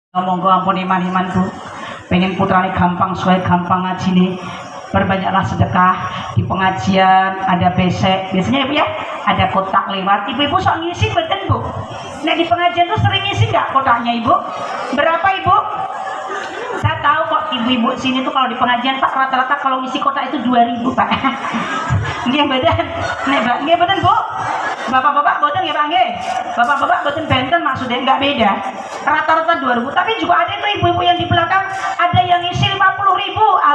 Monggo ampun iman-iman Bu. Pengen putrane gampang suwe gampang ngajine. Perbanyaklah sedekah di pengajian, ada besek. Biasanya Ibu ya, ada kotak lewat. Ibu-ibu sok ngisi beten Bu. Nah di pengajian tuh sering ngisi nggak kotaknya Ibu? Berapa Ibu? Saya tahu kok ibu-ibu sini tuh kalau di pengajian Pak rata-rata kalau ngisi kotak itu 2.000 Pak. Nggih beten. Nek Mbak, nggih beten Bu. Bapak-bapak boten nggih Pak nggih. Bapak-bapak boten benten maksudnya enggak beda. Rata-rata 2.000, tapi juga ada itu ibu-ibu yang di belakang ada yang ngisi 50.000.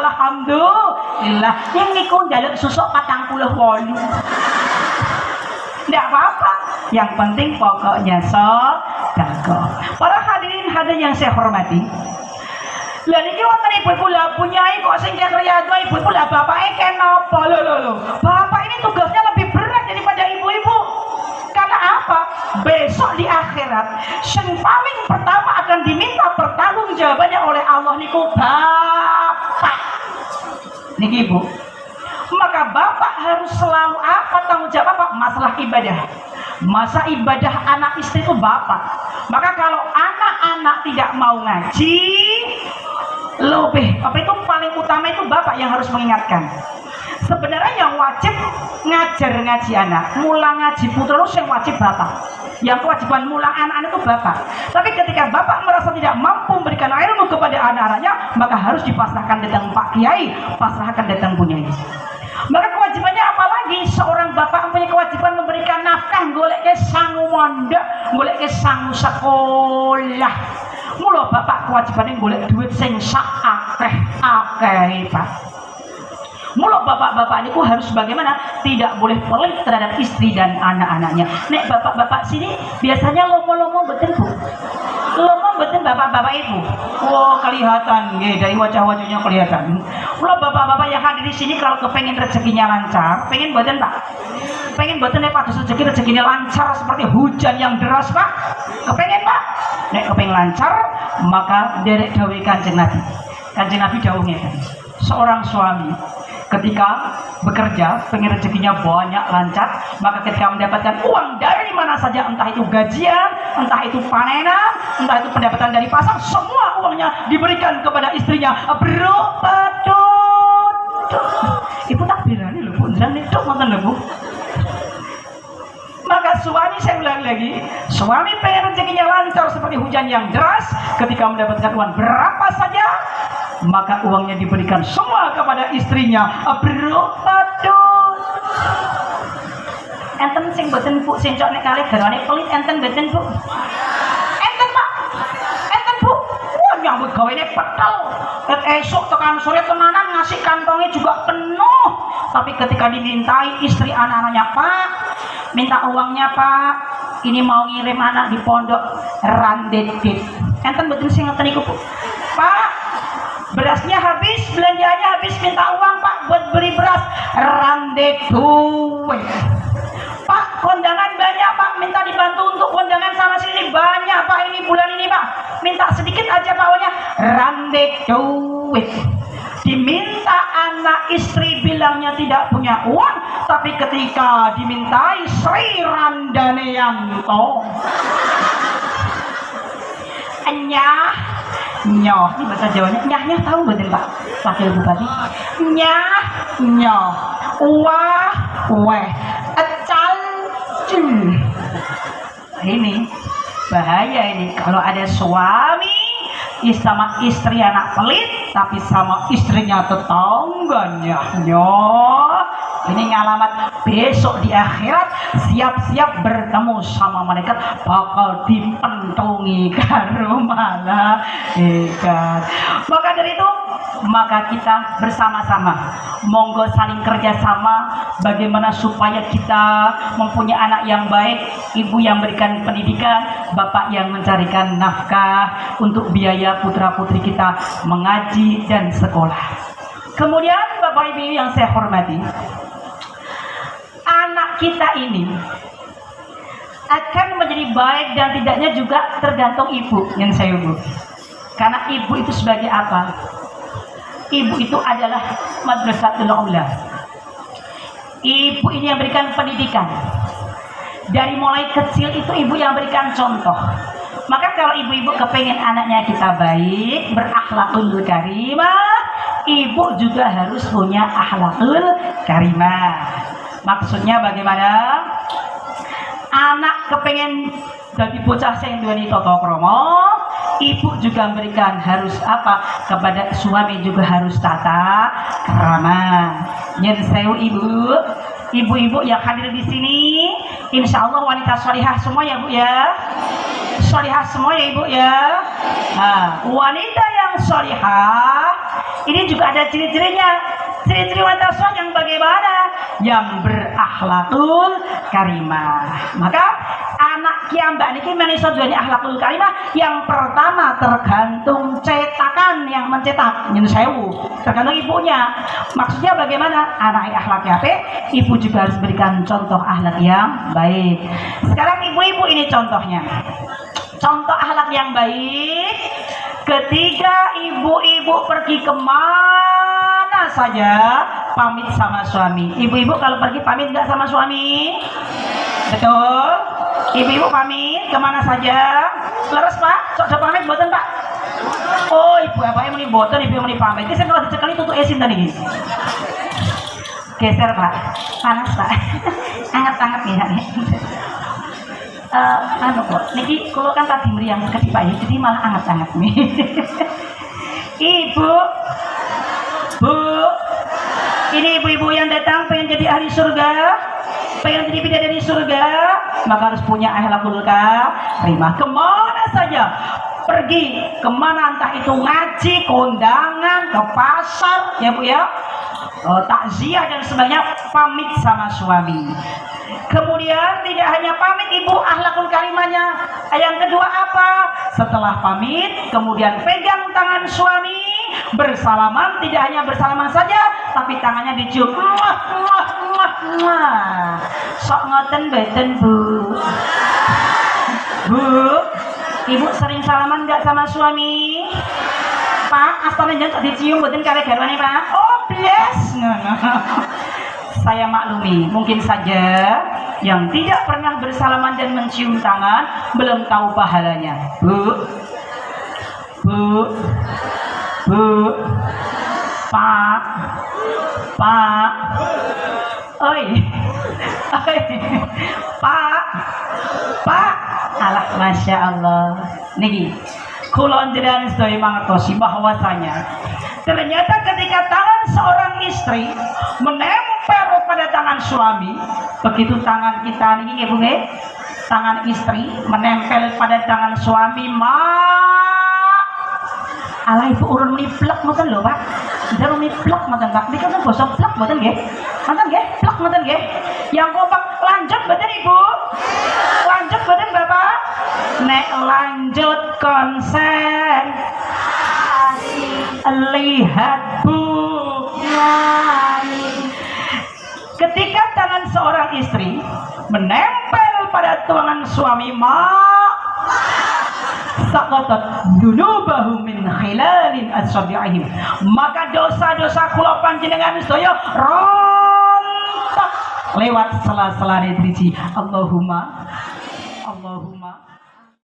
Alhamdulillah. Yang niku njaluk susuk 48. Enggak apa-apa. Yang penting pokoknya sedekah. Para hadirin yang saya hormati. Lah niki wonten ibu-ibu lah punyai kok sing riyadho ibu-ibu lah bapake kenapa lho. Bapak ini tugasnya lebih berat daripada ibu-ibu. Karena apa? Besok di akhirat yang paling pertama akan diminta pertanggungjawabannya oleh Allah niku bapak. Niki Ibu. Maka bapak harus selalu apa tanggung jawab apa? Masalah ibadah. Masa ibadah anak istri itu bapak. Maka kalau anak-anak tidak mau ngaji, lebih apa itu paling utama itu bapak yang harus mengingatkan. Sebenarnya yang wajib ngajar ngaji anak, mulang ngaji putra itu yang wajib bapak. Yang kewajiban mulang anak-anak itu bapak. Tapi ketika bapak merasa tidak mampu memberikan ilmu kepada anak-anaknya, maka harus dipasrahkan datang Pak Kiai, pasrahkan datang Bunyai. Maka kewajibannya apalagi seorang bapak punya kewajiban memberikan nafkah, golek ke sangu mondok, golek ke sangu sekolah. Mula bapak kewajibannya golek duit sing sak akeh Pak. Mula bapak-bapak niku harus bagaimana? Tidak boleh pelit terhadap istri dan anak-anaknya. Nek bapak-bapak sini biasanya lomo-lomo betul Bu. Lomo betul bapak-bapak Ibu. Wah, kelihatan nggih dari wajah-wajahnya kelihatan. Mula bapak-bapak yang hadir di sini kalau kepengen rezekinya lancar, pengen mboten Pak? Pengen mboten nek padus rezekinya lancar seperti hujan yang deras Pak? Kepengen Pak? Nek kepengen lancar, maka derek dawuh Kanjeng Nabi. Kanjeng Nabi dawuh ngeten. Seorang suami ketika bekerja pengen rezekinya banyak lancar, maka ketika mendapatkan uang dari mana saja, entah itu gajian, entah itu panenan, entah itu pendapatan dari pasar, semua uangnya diberikan kepada istrinya. Bro, Ibu tak berani loh Bu, dan itu nonton loh Bu. Maka suami, saya ulang lagi, suami pengen rezekinya lancar seperti hujan yang deras, ketika mendapatkan uang berapa saja, maka uangnya diberikan semua kepada istrinya. Enten sing boten Bu, sing cok nek kalih garwane pelit enten boten Bu. Enten Pak. Enten Bu. Wah nyambut gawene petel. Esok tekan sore tenanan ngasih kantongnya juga penuh. Tapi ketika dimintai istri anak-anaknya, Pak, minta uangnya Pak, ini mau ngirim anak di pondok randetit. Enten boten sing ngoten iku Bu. Pak, berasnya habis, belanjaannya habis, minta uang Pak buat beli beras randetuwe. Pak, kondangan banyak Pak, minta dibantu untuk kondangan sana sini banyak Pak, ini bulan ini Pak, minta sedikit aja Pak uangnya randetuwe. Diminta anak istri bilangnya tidak punya uang, tapi ketika dimintai Sri Randaneyanto, nyoh, ini bahasa Jawanya, nyahnya tahu betul Pak Wakil Bupati? Nyoh, wah, weh, ecal, ini bahaya ini kalau ada suami sama istri anak pelit, tapi sama istrinya tetangganya, nyoh. Ini ngalamat besok di akhirat siap-siap bertemu sama malaikat bakal dipentungi karo malaikat. Maka dari itu, maka kita bersama-sama monggo saling kerjasama bagaimana supaya kita mempunyai anak yang baik, ibu yang berikan pendidikan, bapak yang mencarikan nafkah untuk biaya putra-putri kita mengaji dan sekolah. Kemudian Bapak Ibu yang saya hormati, anak kita ini akan menjadi baik dan tidaknya juga tergantung ibu yang saya hubungi. Karena ibu itu sebagai apa? Ibu itu adalah madrasatul ula. Ibu ini yang berikan pendidikan. Dari mulai kecil itu ibu yang berikan contoh. Maka kalau ibu-ibu kepengen anaknya kita baik, berakhlakul karimah, ibu juga harus punya akhlakul karimah. Maksudnya bagaimana? Anak kepengen jadi bocah sing duweni tata krama, ibu juga memberikan harus apa kepada suami juga harus tata krama. Yen sewu ibu-ibu yang hadir di sini, insya Allah wanita sholihah semua ya bu ya, sholihah semua ya ibu ya. Nah, wanita yang sholihah ini juga ada ciri-cirinya. Ciri-ciri wanita sholihah yang bagaimana? Yang berakhlakul karimah. Maka anak kiambak niki menisot dari akhlakul karimah. Yang pertama tergantung cetakan yang mencetak, nyen sewu, tergantung ibunya. Maksudnya bagaimana? Anak akhlaknya apik, ibu juga harus berikan contoh akhlak yang baik. Sekarang ibu-ibu ini contohnya. Contoh akhlak yang baik ketika ibu-ibu pergi kemana saja pamit sama suami. Ibu-ibu kalau pergi pamit nggak sama suami? Betul. Ibu-ibu pamit kemana saja? Leres pak? Sok pamit boten pak? Oh ibu apa yang meni boten, ibu yang meni pamit. Ini saya kalau dicekali tutup esin tadi. Geser pak, panas pak. Anget-anget nih. Anu kok, niki kalau kan tadi meriang ketipak ya, jadi malah anget-anget nih. Ibu, bu, ini ibu-ibu yang datang pengen jadi ahli surga, pengen jadi bidadari surga, maka harus punya akhlakul karimah. Kemana saja pergi, kemana entah itu ngaji, kondangan, ke pasar, ya bu ya, takziah dan sebagainya, pamit sama suami. Kemudian tidak hanya pamit ibu akhlakul karimahnya, yang kedua apa? Setelah pamit kemudian pegang tangan suami, bersalaman, tidak hanya bersalaman saja tapi tangannya dicium. Muah, muah, muah, muah. Sok ngoten beten bu. Bu, ibu sering salaman nggak sama suami? Pak, astana jangan dicium beten kare garwane pak. Oh bless. Saya maklumi, mungkin saja yang tidak pernah bersalaman dan mencium tangan belum tahu pahalanya. Bu, bu, bu, pak, pak, oi, oi, pak, pak, alah, masya Allah. Niki, kulon jenengan sedaya mangertosi bahwasanya ternyata ketika tangan seorang istri menempel pada tangan suami, begitu tangan kita ini ibu nggih, tangan istri menempel pada tangan suami, ala ibu urun muni plek ngoten lho Pak. Urun muni plek ngoten Pak. Niki kan basa plek mboten nggih? Ngoten nggih? Plek ngoten nggih? Yang kompak lanjut mboten Ibu? Lanjut mboten Bapak? Nek lanjut konsen. Lihat Bu. Ketika tangan seorang istri menempel pada tangan suami, saqatat dunubahu min khilalin asabi'ihim, maka dosa-dosa kula panjenengan sedaya rontok lewat sela-sela driji. Allahumma